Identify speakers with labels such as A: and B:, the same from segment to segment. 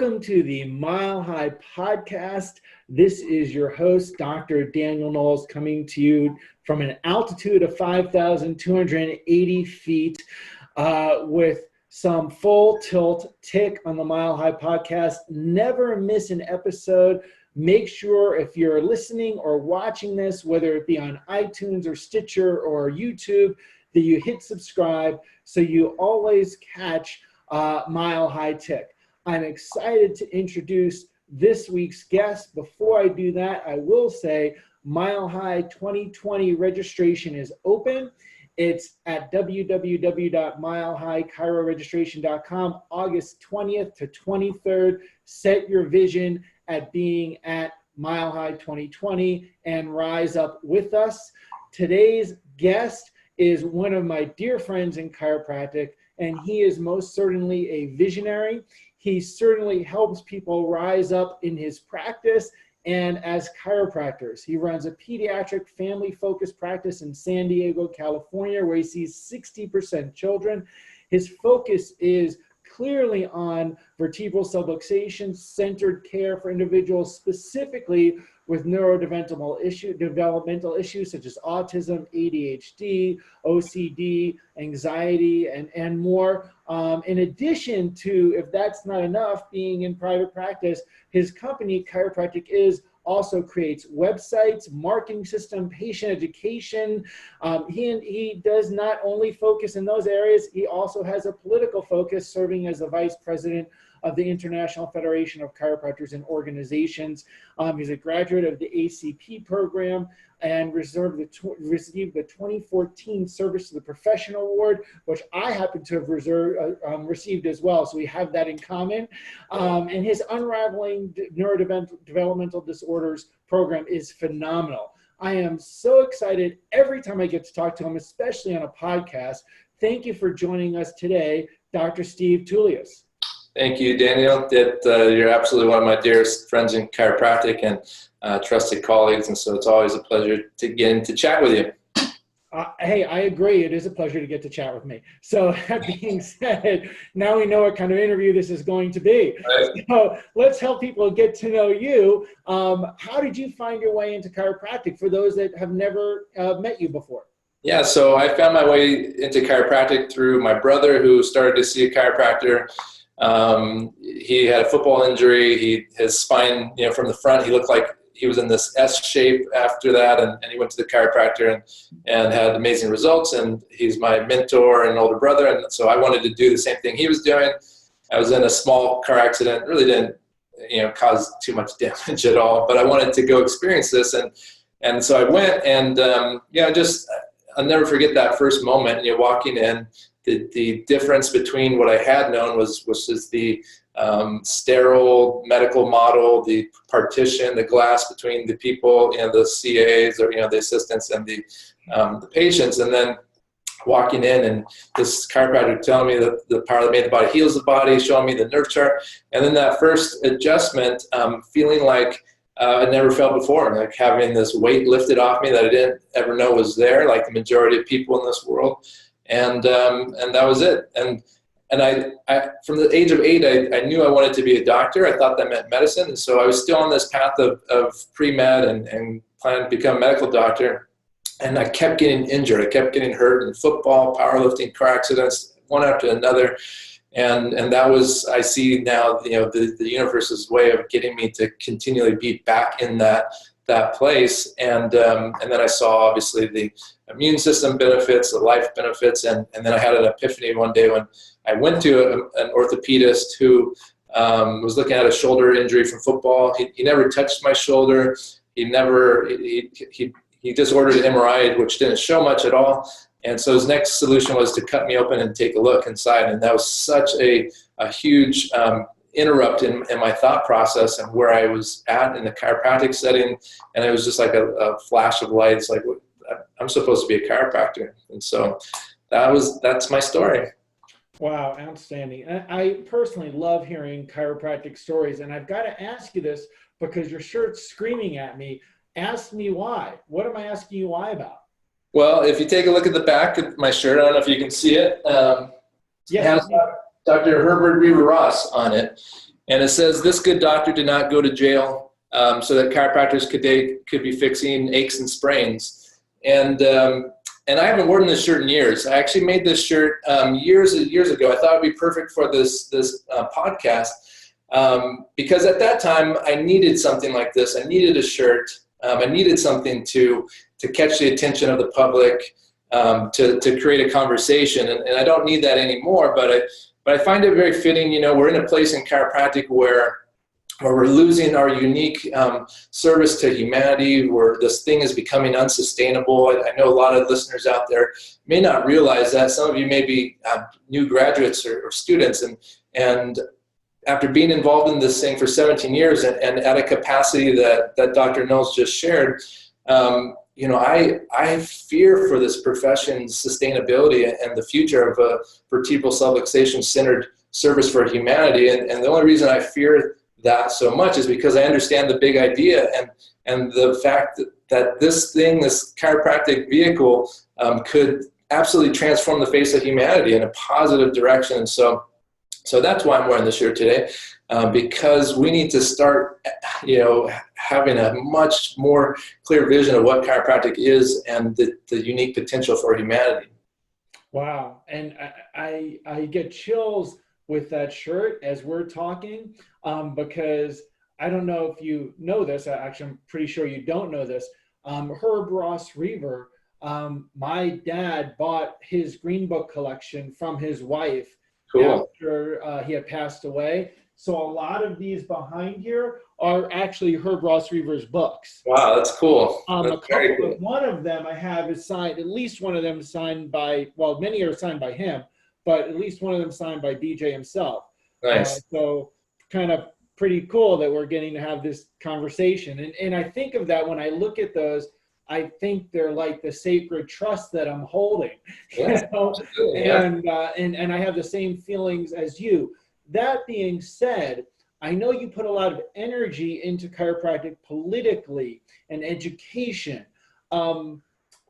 A: Welcome to the Mile High Podcast. This is your host, Dr. Daniel Knowles, coming to you from an altitude of 5,280 feet with some full tilt tick on the Mile High Podcast. Never miss an episode. Make sure if you're listening or watching this, whether it be on iTunes or Stitcher or YouTube, that you hit subscribe so you always catch Mile High Tick. I'm excited to introduce this week's guest. Before I do that, I will say Mile High 2020 registration is open. It's at www.milehighchiroregistration.com, August 20th to 23rd. Set your vision at being at Mile High 2020 and rise up with us. Today's guest is one of my dear friends in chiropractic, and he is most certainly a visionary. He certainly helps people rise up in his practice and as chiropractors. He runs a pediatric family-focused practice in San Diego, California, where he sees 60% children. His focus is clearly on vertebral subluxation, centered care for individuals specifically with neurodevelopmental issues such as autism, ADHD, OCD, anxiety, and more. In addition to, if that's not enough, being in private practice, his company, Chiropractic Is, also creates websites, marketing system, patient education. He does not only focus in those areas, he also has a political focus, serving as the vice president of the International Federation of Chiropractors and Organizations. He's a graduate of the ACP program and received the 2014 Service to the Profession Award, which I happen to have received as well. So we have that in common. And his Unraveling Neurodevelopmental Disorders program is phenomenal. I am so excited every time I get to talk to him, especially on a podcast. Thank you for joining us today, Dr. Steve Tullius.
B: Thank you, Daniel. You're absolutely one of my dearest friends in chiropractic and trusted colleagues, and so it's always a pleasure to get in to chat with you.
A: Hey, I agree. It is a pleasure to get to chat with me. So that being said, now we know what kind of interview this is going to be. Right. So let's help people get to know you. How did you find your way into chiropractic for those that have never met you before?
B: Yeah, so I found my way into chiropractic through my brother, who started to see a chiropractor. He had a football injury. His spine, from the front, he looked like he was in this S shape after that, and he went to the chiropractor and had amazing results. And he's my mentor and older brother, and so I wanted to do the same thing he was doing. I was in a small car accident, really didn't, cause too much damage at all, but I wanted to go experience this, and so I went, and I'll never forget that first moment. Walking in. The difference between what I had known was just the sterile medical model, the partition, the glass between the people, the CAs or the assistants and the patients, and then walking in and this chiropractor telling me that the power that made the body heals the body, showing me the nerve chart, and then that first adjustment, feeling like I'd never felt before, like having this weight lifted off me that I didn't ever know was there, like the majority of people in this world. And that was it. And I from the age of 8, I knew I wanted to be a doctor. I thought that meant medicine. And so I was still on this path of pre-med and planning to become a medical doctor. And I kept getting injured. I kept getting hurt in football, powerlifting, car accidents, one after another. And that was, I see now, the universe's way of getting me to continually be back in that place. And then I saw, obviously, the immune system benefits, the life benefits, and then I had an epiphany one day when I went to an orthopedist who was looking at a shoulder injury from football. He never touched my shoulder. He just ordered an MRI, which didn't show much at all. And so his next solution was to cut me open and take a look inside. And that was such a huge interrupt in my thought process and where I was at in the chiropractic setting. And it was just like a flash of light. It's like, I'm supposed to be a chiropractor. And so that's my story.
A: Wow, outstanding. I personally love hearing chiropractic stories. And I've got to ask you this because your shirt's screaming at me. Ask me why. What am I asking you why about?
B: Well, if you take a look at the back of my shirt, I don't know if you can see it. It has Dr. Herbert Reaver Ross on it. And it says, "This good doctor did not go to jail so that chiropractors could be fixing aches and sprains." And I haven't worn this shirt in years. I actually made this shirt years ago. I thought it'd be perfect for this podcast because at that time I needed something like this. I needed a shirt. I needed something to catch the attention of the public, to create a conversation. And I don't need that anymore. But I find it very fitting. You know, we're in a place in chiropractic where we're losing our unique service to humanity, where this thing is becoming unsustainable. I know a lot of listeners out there may not realize that. Some of you may be new graduates or students, and after being involved in this thing for 17 years and at a capacity that Dr. Knowles just shared, you know, I fear for this profession's sustainability and the future of a vertebral subluxation-centered service for humanity. And the only reason I fear that so much is because I understand the big idea and the fact that this chiropractic vehicle could absolutely transform the face of humanity in a positive direction. And so that's why I'm wearing this shirt today, because we need to start, you know, having a much more clear vision of what chiropractic is and the unique potential for humanity.
A: Wow. And I get chills with that shirt as we're talking, because I don't know if you know this. Actually, I'm pretty sure you don't know this. Herb Ross Reaver, my dad bought his Green Book collection from his wife. Cool. After he had passed away. So a lot of these behind here are actually Herb Ross Reaver's books.
B: Wow, that's cool. That's very cool.
A: One of them I have is signed, at least one of them is signed by, well, many are signed by him, but at least one of them signed by BJ himself.
B: Nice.
A: So kind of pretty cool that we're getting to have this conversation. And I think of that when I look at those, I think they're like the sacred trust that I'm holding,
B: yeah,
A: you know? And I have the same feelings as you. That being said, I know you put a lot of energy into chiropractic politically and education.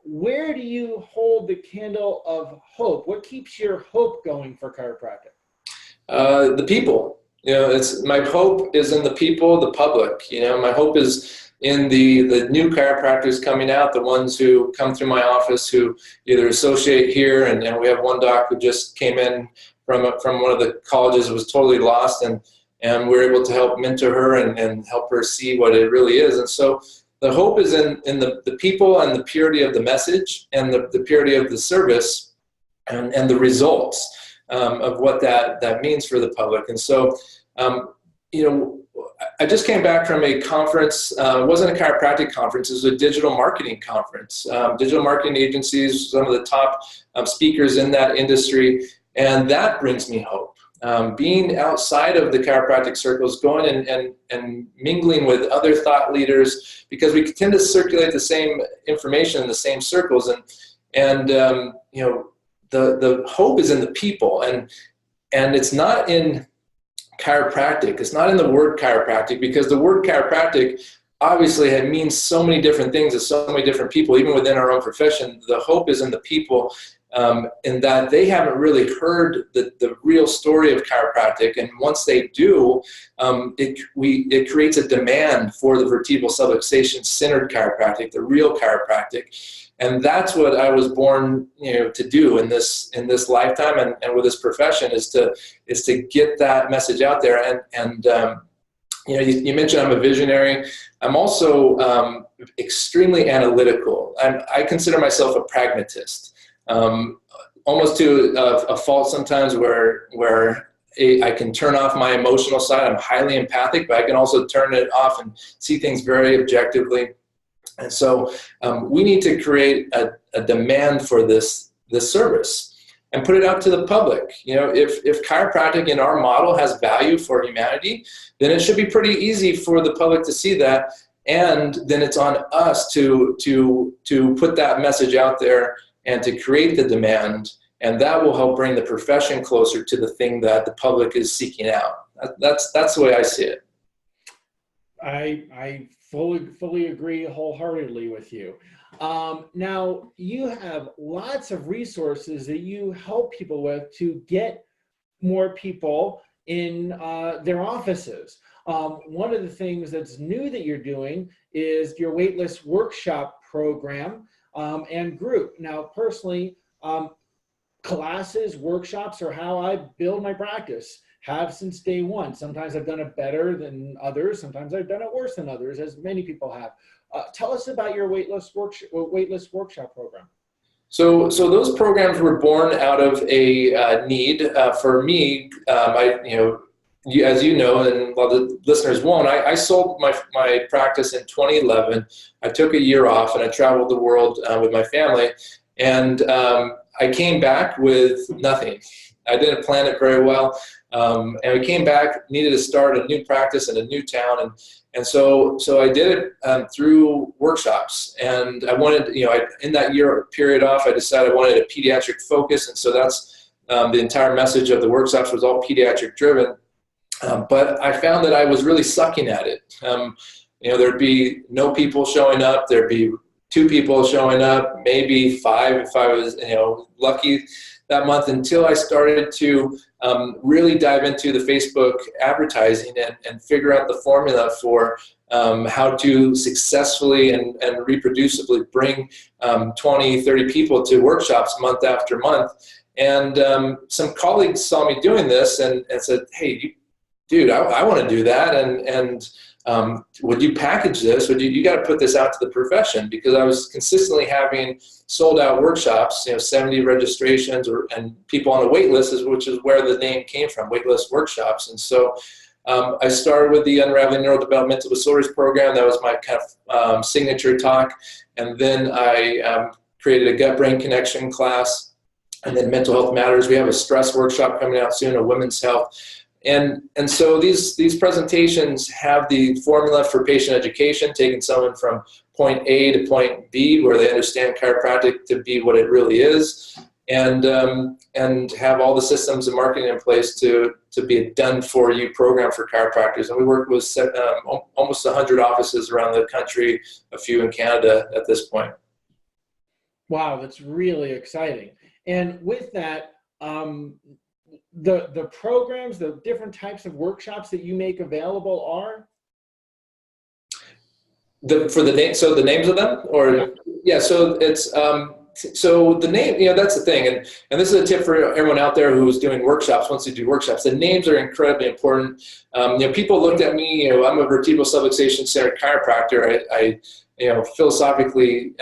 A: Where do you hold the candle of hope? What keeps your hope going for chiropractic?
B: The people. You know, my hope is in the people, the public. You know, my hope is in the new chiropractors coming out, the ones who come through my office who either associate here, and we have one doc who just came in from one of the colleges, was totally lost, and we're able to help mentor her and help her see what it really is. And so the hope is in the people and the purity of the message and the purity of the service and the results of what that means for the public. And so, you know, I just came back from a conference. It wasn't a chiropractic conference. It was a digital marketing conference. Digital marketing agencies, some of the top speakers in that industry, and that brings me hope. Being outside of the chiropractic circles, going and mingling with other thought leaders, because we tend to circulate the same information in the same circles, and you know, the hope is in the people, and it's not in chiropractic. It's not in the word chiropractic, because the word chiropractic obviously means so many different things to so many different people, even within our own profession. The hope is in the people, in that they haven't really heard the real story of chiropractic, and once they do, it creates a demand for the vertebral subluxation centered chiropractic, the real chiropractic. And that's what I was born, you know, to do in this lifetime and with this profession, is to get that message out there. And you know, you mentioned I'm a visionary. I'm also extremely analytical. I consider myself a pragmatist, almost to a fault sometimes, where I can turn off my emotional side. I'm highly empathic, but I can also turn it off and see things very objectively. And so we need to create a demand for this service and put it out to the public. You know, if chiropractic in our model has value for humanity, then it should be pretty easy for the public to see that. And then it's on us to put that message out there and to create the demand. And that will help bring the profession closer to the thing that the public is seeking out. That's the way I see it.
A: I fully agree wholeheartedly with you. Now, you have lots of resources that you help people with to get more people in their offices. One of the things that's new that you're doing is your waitlist workshop program and group. Now, personally, classes, workshops are how I build my practice, have since day one. Sometimes I've done it better than others. Sometimes I've done it worse than others, as many people have. Tell us about your waitlist workshop program.
B: So those programs were born out of a need for me. As you know, and a lot of the listeners won't, I sold my practice in 2011. I took a year off and I traveled the world with my family, and I came back with nothing. I didn't plan it very well, and we came back, needed to start a new practice in a new town, and so I did it through workshops. And I wanted, in that year period off, I decided I wanted a pediatric focus, and so that's the entire message of the workshops was all pediatric driven. But I found that I was really sucking at it. There'd be no people showing up. There'd be 2 people showing up, maybe 5 if I was, lucky that month, until I started to really dive into the Facebook advertising and figure out the formula for how to successfully and reproducibly bring 20, 30 people to workshops month after month. And some colleagues saw me doing this and said, hey, dude, I want to do that, and would you package this? You got to put this out to the profession, because I was consistently having sold out workshops, 70 registrations, and people on the wait list, which is where the name came from, waitlist workshops. And so I started with the Unraveling Neurodevelopmental Disorders program. That was my kind of signature talk, and then I created a gut-brain connection class, and then Mental Health Matters. We have a stress workshop coming out soon, a women's health. And so these presentations have the formula for patient education, taking someone from point A to point B, where they understand chiropractic to be what it really is, and have all the systems and marketing in place to be a done-for-you program for chiropractors. And we work with almost 100 offices around the country, a few in Canada at this point.
A: Wow, that's really exciting. And with that, the programs, the different types of workshops that you make available are?
B: So the names of them, or yeah, so it's so the name, that's the thing, and this is a tip for everyone out there who's doing workshops. Once you do workshops, the names are incredibly important. People looked at me, I'm a vertebral subluxation centered chiropractor. I philosophically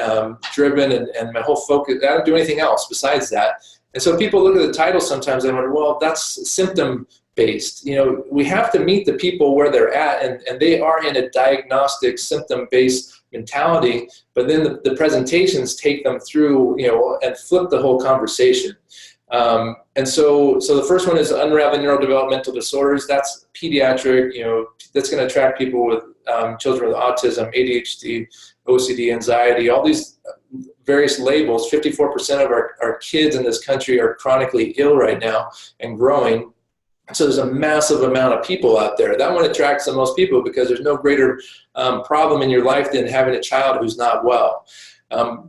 B: driven, and my whole focus, I don't do anything else besides that. And so people look at the title sometimes and wonder, well, that's symptom based. We have to meet the people where they're at, and they are in a diagnostic symptom based mentality, but then the presentations take them through, and flip the whole conversation. And so the first one is Unraveling Neurodevelopmental Disorders. That's pediatric, that's going to attract people with children with autism, ADHD, OCD, anxiety, all these various labels. 54% of our kids in this country are chronically ill right now and growing. So there's a massive amount of people out there. That one attracts the most people because there's no greater problem in your life than having a child who's not well.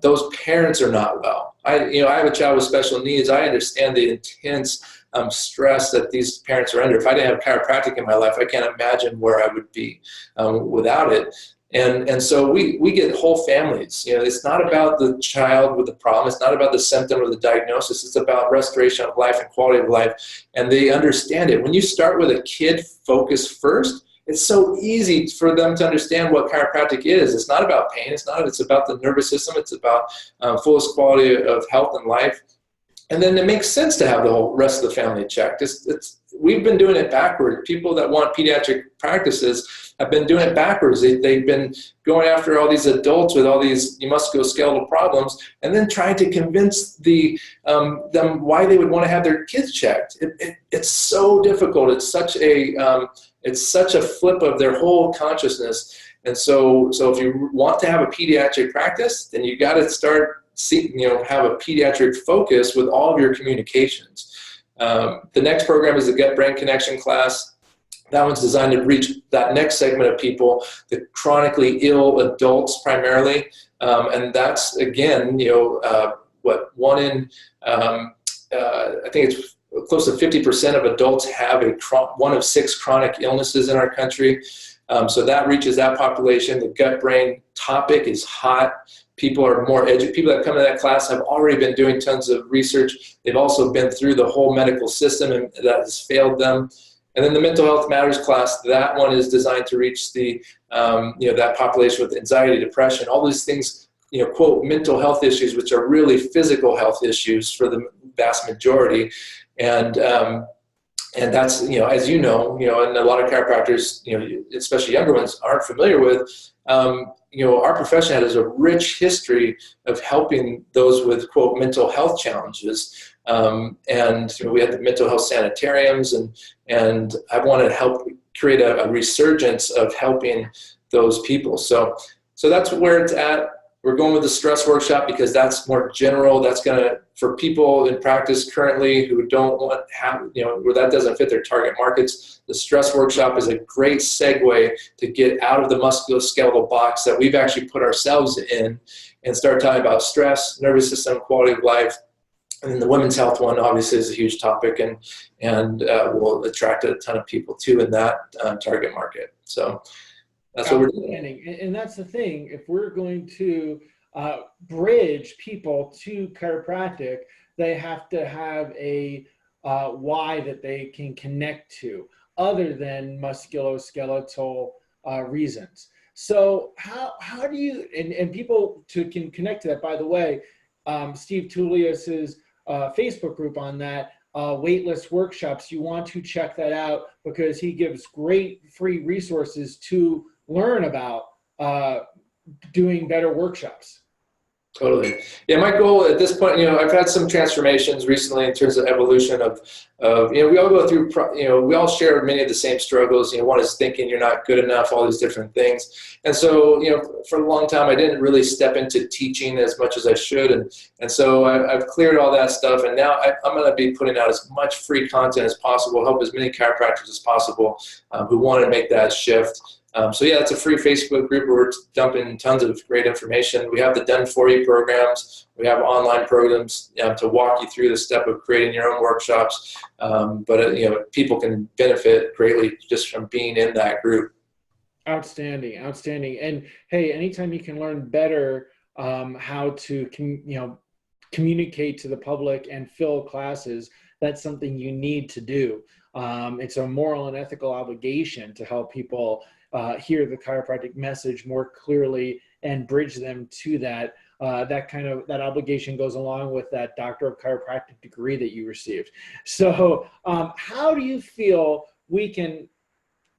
B: Those parents are not well. I have a child with special needs. I understand the intense stress that these parents are under. If I didn't have chiropractic in my life, I can't imagine where I would be without it. And so we get whole families. It's not about the child with the problem. It's not about the symptom or the diagnosis. It's about restoration of life and quality of life. And they understand it. When you start with a kid focus first, it's so easy for them to understand what chiropractic is. It's not about pain. It's about the nervous system. It's about fullest quality of health and life. And then it makes sense to have the whole rest of the family checked. We've been doing it backwards. People that want pediatric practices have been doing it backwards. They've been going after all these adults with all these musculoskeletal problems, and then trying to convince them why they would want to have their kids checked. It's so difficult. It's such a flip of their whole consciousness. And so if you want to have a pediatric practice, then you got to start have a pediatric focus with all of your communications. The next program is the gut-brain connection class. That one's designed to reach that next segment of people, the chronically ill adults primarily. And that's, again, one in, I think it's close to 50% of adults have one of 6 chronic illnesses in our country. So that reaches that population. The gut-brain topic is hot. People are more educated. People that come to that class have already been doing tons of research. They've also been through the whole medical system, and that has failed them. And then the Mental Health Matters class, that one is designed to reach the, that population with anxiety, depression, all these things, quote, mental health issues, which are really physical health issues for the vast majority. And that's, as and a lot of chiropractors, especially younger ones, aren't familiar with, our profession has a rich history of helping those with, quote, mental health challenges. We had the mental health sanitariums, and I want to help create a resurgence of helping those people. So that's where it's at. We're going with the stress workshop because that's more general. That's for people in practice currently who don't where that doesn't fit their target markets. The stress workshop is a great segue to get out of the musculoskeletal box that we've actually put ourselves in and start talking about stress, nervous system, quality of life. And then the women's health one obviously is a huge topic and will attract a ton of people too in that target market. So that's what we're doing.
A: And that's the thing. If we're going to bridge people to chiropractic, they have to have a why that they can connect to other than musculoskeletal reasons. So how do you, and people can connect to that, by the way, Steve Tullius's Facebook group on that, waitlist workshops, you want to check that out because he gives great free resources to learn about doing better workshops.
B: Totally. Yeah, my goal at this point, I've had some transformations recently in terms of evolution of we all go through, we all share many of the same struggles. One is thinking you're not good enough, all these different things. And so, for a long time, I didn't really step into teaching as much as I should. And so I've cleared all that stuff. And now I'm going to be putting out as much free content as possible, help as many chiropractors as possible who want to make that shift. So yeah, it's a free Facebook group where we're dumping tons of great information. We have the Done For You programs. We have online programs to walk you through the step of creating your own workshops. But people can benefit greatly just from being in that group.
A: Outstanding. And hey, anytime you can learn better how to communicate to the public and fill classes, that's something you need to do. It's a moral and ethical obligation to help people hear the chiropractic message more clearly and bridge them to that. That obligation goes along with that Doctor of Chiropractic degree that you received. So how do you feel we can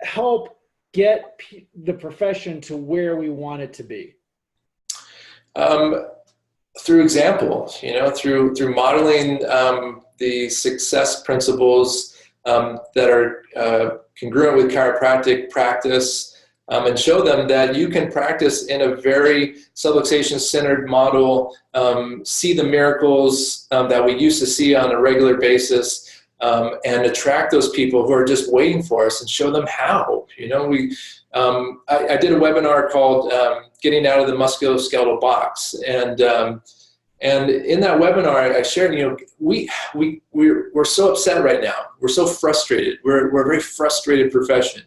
A: help get the profession to where we want it to be?
B: Through example, through modeling the success principles that are congruent with chiropractic practice, and show them that you can practice in a very subluxation-centered model, see the miracles that we used to see on a regular basis, and attract those people who are just waiting for us and show them how. I did a webinar called Getting Out of the Musculoskeletal Box, and in that webinar, I shared, we're so upset right now. We're so frustrated. We're a very frustrated profession.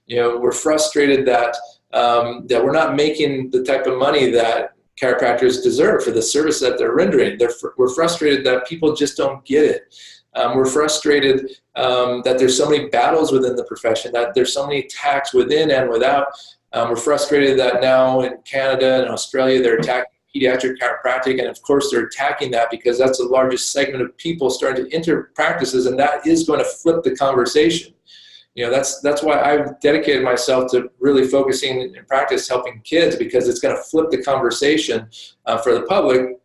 B: We're frustrated that we're not making the type of money that chiropractors deserve for the service that they're rendering. We're frustrated that people just don't get it. We're frustrated that there's so many battles within the profession, that there's so many attacks within and without. We're frustrated that now in Canada and Australia, they're attacking pediatric chiropractic, and of course they're attacking that because that's the largest segment of people starting to enter practices, and that is going to flip the conversation. That's why I've dedicated myself to really focusing in practice helping kids, because it's going to flip the conversation for the public.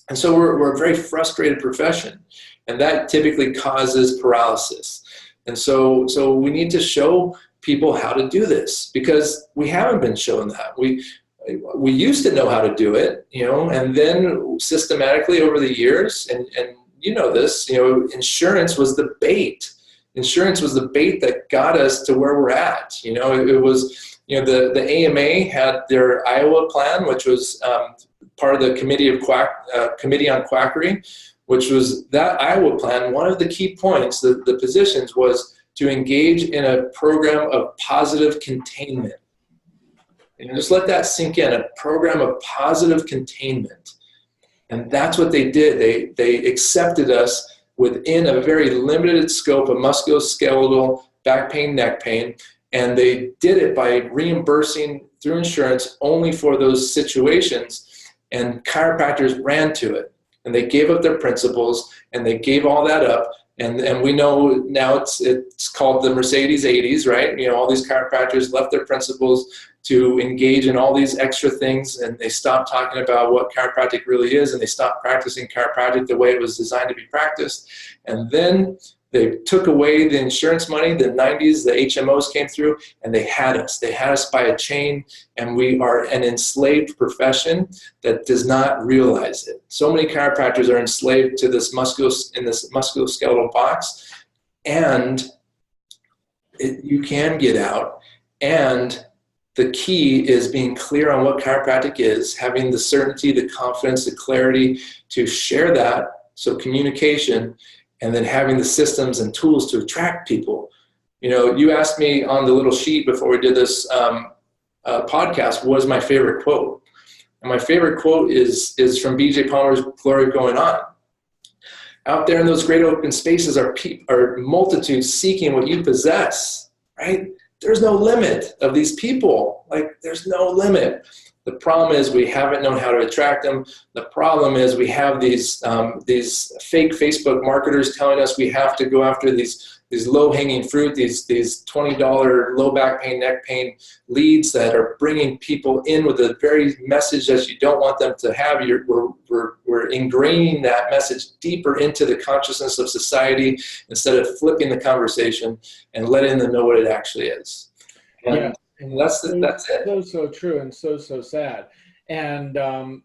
B: And so we're a very frustrated profession, and that typically causes paralysis. And so we need to show people how to do this, because we haven't been shown that. We used to know how to do it, and then systematically over the years, and this, insurance was the bait. Insurance was the bait that got us to where we're at. It was, the AMA had their Iowa plan, which was part of the Committee on Quackery, which was that Iowa plan. One of the key points, the positions, was to engage in a program of positive containment. And just let that sink in, a program of positive containment. And that's what they did. They accepted us within a very limited scope of musculoskeletal back pain, neck pain, and they did it by reimbursing through insurance only for those situations, and chiropractors ran to it. And they gave up their principles, and they gave all that up. And we know now it's called the Mercedes 80s, right? You know, all these chiropractors left their principles to engage in all these extra things, and they stopped talking about what chiropractic really is, and they stopped practicing chiropractic the way it was designed to be practiced. And then they took away the insurance money. The 90s, the HMOs came through, and they had us. They had us by a chain, and we are an enslaved profession that does not realize it. So many chiropractors are enslaved to this musculoskeletal box, and you can get out. And the key is being clear on what chiropractic is, having the certainty, the confidence, the clarity to share that, so communication, and then having the systems and tools to attract people. You know, you asked me on the little sheet before we did this podcast, what was my favorite quote? And my favorite quote is from B.J. Palmer's Glory Going On. Out there in those great open spaces are multitudes seeking what you possess, right? There's no limit of these people. Like, there's no limit. The problem is we haven't known how to attract them. The problem is we have these fake Facebook marketers telling us we have to go after these low-hanging fruit, these $20 low back pain, neck pain leads that are bringing people in with the very message that you don't want them to have. We're ingraining that message deeper into the consciousness of society instead of flipping the conversation and letting them know what it actually is. And that's it.
A: So true and so sad. And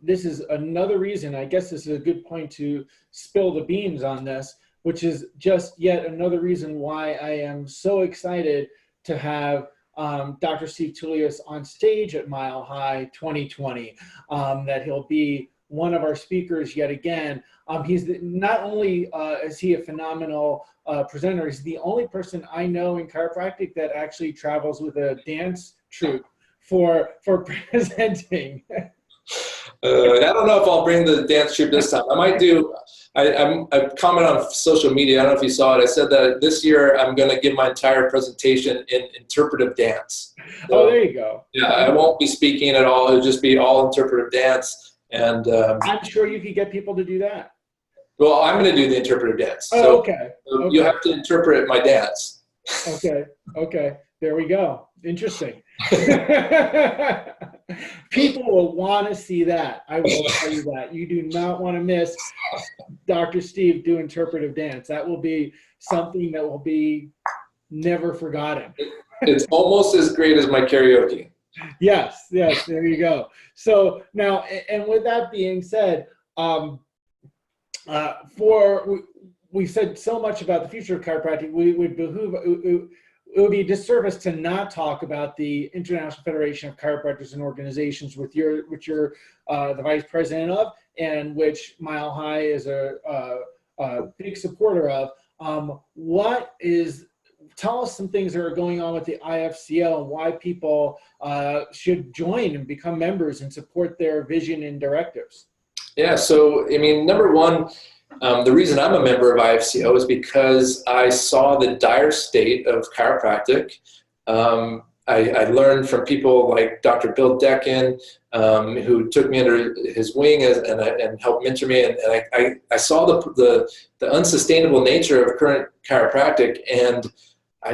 A: this is another reason, I guess this is a good point to spill the beans on this, which is just yet another reason why I am so excited to have Dr. Steve Tullius on stage at Mile High 2020, that he'll be one of our speakers yet again. He's not only is he a phenomenal presenter, he's the only person I know in chiropractic that actually travels with a dance troupe for presenting.
B: I don't know if I'll bring the dance troupe this time. I might do. I comment on social media. I don't know if you saw it. I said that this year I'm going to give my entire presentation in interpretive dance. So,
A: oh, there you go.
B: Yeah, I won't be speaking at all. It'll just be all interpretive dance. And
A: I'm sure you could get people to do that.
B: Well, I'm going to do the interpretive dance.
A: Oh,
B: so,
A: okay.
B: So you have to interpret my dance.
A: Okay. There we go. Interesting. People will want to see that. I will tell you that. You do not want to miss Dr. Steve do interpretive dance. That will be something that will be never forgotten.
B: It's almost as great as my karaoke.
A: Yes, there you go. So now, and with that being said, we said so much about the future of chiropractic, it would be a disservice to not talk about the International Federation of Chiropractors and Organizations, which you're the vice president of, and which Mile High is a big supporter of. Tell us some things that are going on with the IFCO and why people should join and become members and support their vision and directives. Yeah,
B: so I mean, number one, the reason I'm a member of IFCO is because I saw the dire state of chiropractic. I learned from people like Dr. Bill Deccan, who took me under his wing and helped mentor me. And I saw the unsustainable nature of current chiropractic, and I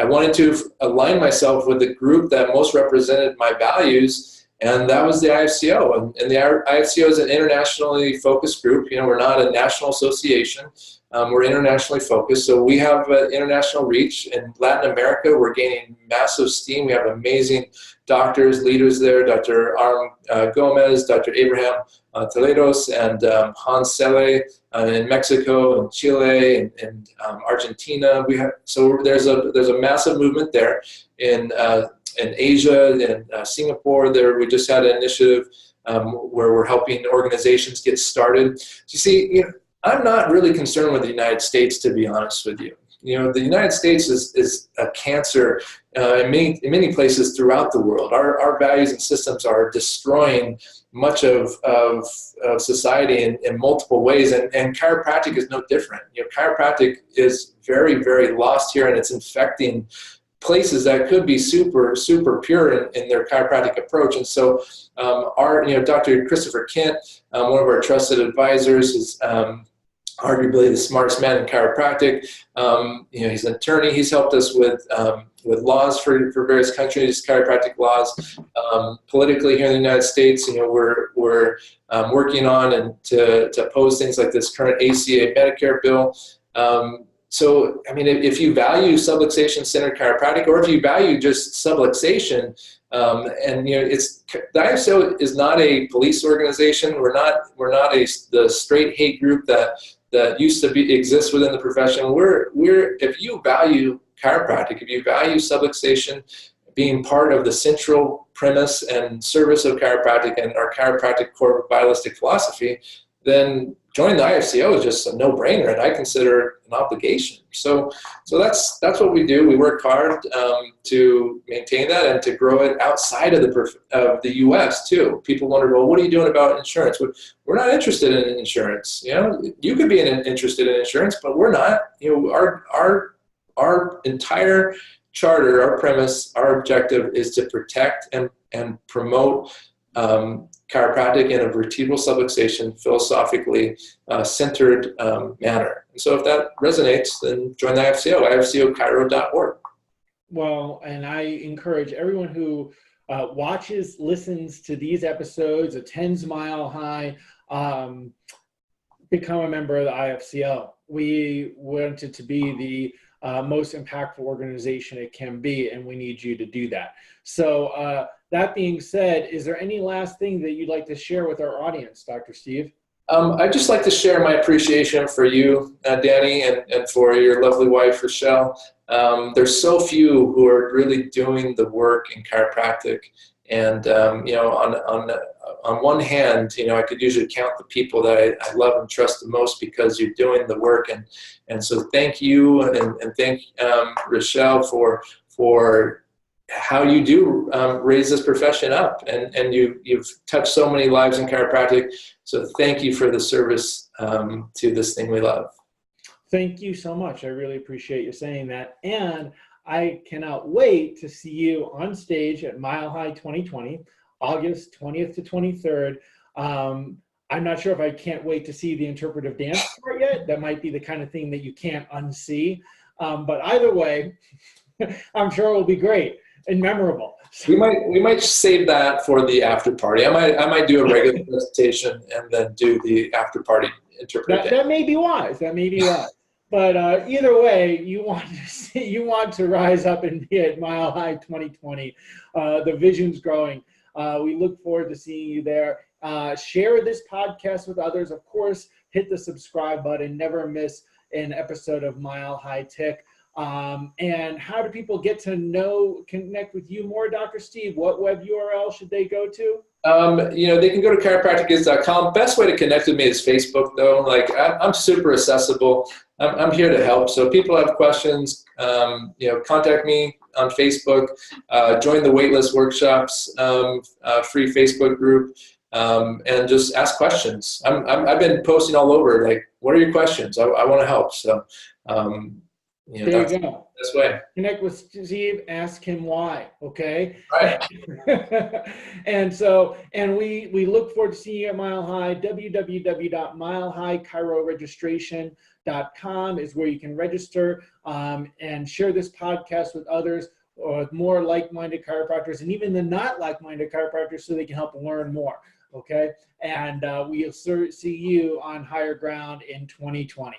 B: wanted to align myself with the group that most represented my values. And that was the IFCO. And the IFCO is an internationally focused group. You know, we're not a national association. We're internationally focused. So we have international reach. In Latin America, we're gaining massive steam. We have amazing doctors, leaders there, Dr. Arm Gomez, Dr. Abraham Toledos, and Hans Selle in Mexico and Chile and Argentina. There's a massive movement there in Asia and Singapore. There, we just had an initiative where we're helping organizations get started. So you see, I'm not really concerned with the United States, to be honest with you. The United States is a cancer in many places throughout the world. Our values and systems are destroying much of society in multiple ways, and chiropractic is no different. Chiropractic is very, very lost here, and it's infecting places that could be super, super pure in their chiropractic approach. And so Dr. Christopher Kent, one of our trusted advisors, is arguably the smartest man in chiropractic. He's an attorney. He's helped us with laws for various countries, chiropractic laws. Politically here in the United States, we're working on and to oppose things like this current ACA Medicare bill. So, if you value subluxation-centered chiropractic, or if you value just subluxation, the IFCO is not a police organization. We're not the straight hate group that used to exist within the profession. If you value chiropractic, if you value subluxation being part of the central premise and service of chiropractic and our chiropractic core vitalistic philosophy, then joining the IFCO is just a no-brainer, and I consider it an obligation. So that's what we do. We work hard to maintain that and to grow it outside of the U.S. too. People wonder, well, what are you doing about insurance? We're not interested in insurance. You could be interested in insurance, but we're not. Our entire charter, our premise, our objective is to protect and promote chiropractic in a vertebral subluxation, philosophically centered manner. And so if that resonates, then join the IFCO, ifcochiro.org.
A: Well, and I encourage everyone who watches, listens to these episodes, attends Mile High, become a member of the IFCO. We want it to be the most impactful organization it can be, and we need you to do that. So that being said, is there any last thing that you'd like to share with our audience, Dr. Steve?
B: I'd just like to share my appreciation for you, Danny, and for your lovely wife, Rochelle. There's so few who are really doing the work in chiropractic. And, on one hand, I could usually count the people that I love and trust the most because you're doing the work. And so thank you and thank Rochelle for how you do raise this profession up. And you've touched so many lives in chiropractic. So thank you for the service to this thing we love.
A: Thank you so much. I really appreciate you saying that. And I cannot wait to see you on stage at Mile High 2020, August 20th to 23rd. I'm not sure if I can't wait to see the interpretive dance part yet. That might be the kind of thing that you can't unsee. But either way, I'm sure it will be great and memorable.
B: So, we might save that for the after party. I might do a regular presentation and then do the after party interpretive dance.
A: That may be wise. That may be wise. But either way, you want to rise up and be at Mile High 2020. The vision's growing. We look forward to seeing you there. Share this podcast with others. Of course, hit the subscribe button. Never miss an episode of Mile High Tick. And how do people get to connect with you more, Dr. Steve? What web URL should they go to?
B: They can go to chiropracticgiz.com. Best way to connect with me is Facebook, though. I'm super accessible. I'm here to help. So if people have questions, contact me on Facebook. Join the waitlist workshops, free Facebook group, and just ask questions. I've been posting all over. What are your questions? I want to help. So.
A: There you go.
B: This way.
A: Connect with Steve, ask him why, okay?
B: Right.
A: And we look forward to seeing you at Mile High. www.milehighchiroregistration.com is where you can register and share this podcast with others or with more like-minded chiropractors and even the not like-minded chiropractors so they can help learn more, okay? And we'll see you on higher ground in 2020.